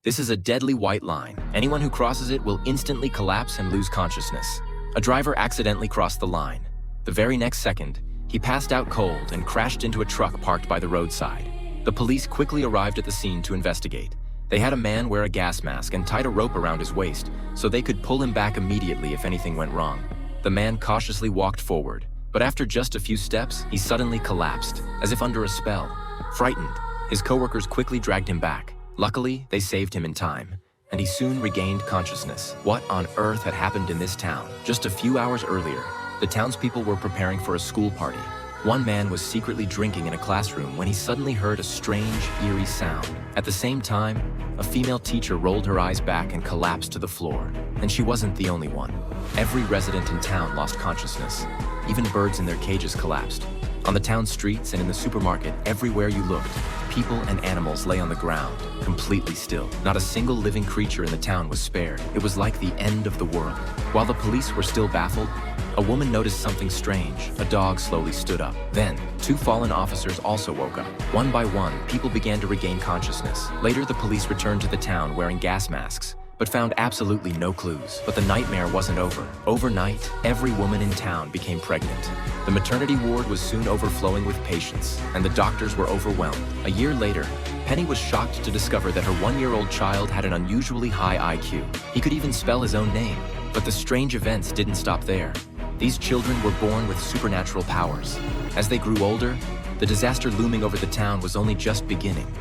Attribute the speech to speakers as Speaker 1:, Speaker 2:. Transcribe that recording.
Speaker 1: This is a deadly white line. Anyone who crosses it will instantly collapse and lose consciousness. A driver accidentally crossed the line. The very next second, he passed out cold and crashed into a truck parked by the roadside. The police quickly arrived at the scene to investigate. They had a man wear a gas mask and tied a rope around his waist so they could pull him back immediately if anything went wrong. The man cautiously walked forward, but after just a few steps, he suddenly collapsed, as if under a spell. Frightened, his coworkers quickly dragged him back. Luckily, they saved him in time, and he soon regained consciousness. What on earth had happened in this town? Just a few hours earlier, the townspeople were preparing for a school party. One man was secretly drinking in a classroom when he suddenly heard a strange, eerie sound. At the same time, a female teacher rolled her eyes back and collapsed to the floor. And she wasn't the only one. Every resident in town lost consciousness. Even birds in their cages collapsed. On the town streets and in the supermarket, everywhere you looked, people and animals lay on the ground, completely still. Not a single living creature in the town was spared. It was like the end of the world. While the police were still baffled, a woman noticed something strange. A dog slowly stood up. Then, two fallen officers also woke up. One by one, people began to regain consciousness. Later, the police returned to the town wearing gas masks, but found absolutely no clues. But the nightmare wasn't over. Overnight, every woman in town became pregnant. The maternity ward was soon overflowing with patients, and the doctors were overwhelmed. A year later, Penny was shocked to discover that her one-year-old child had an unusually high IQ. He could even spell his own name. But the strange events didn't stop there. These children were born with supernatural powers. As they grew older, the disaster looming over the town was only just beginning.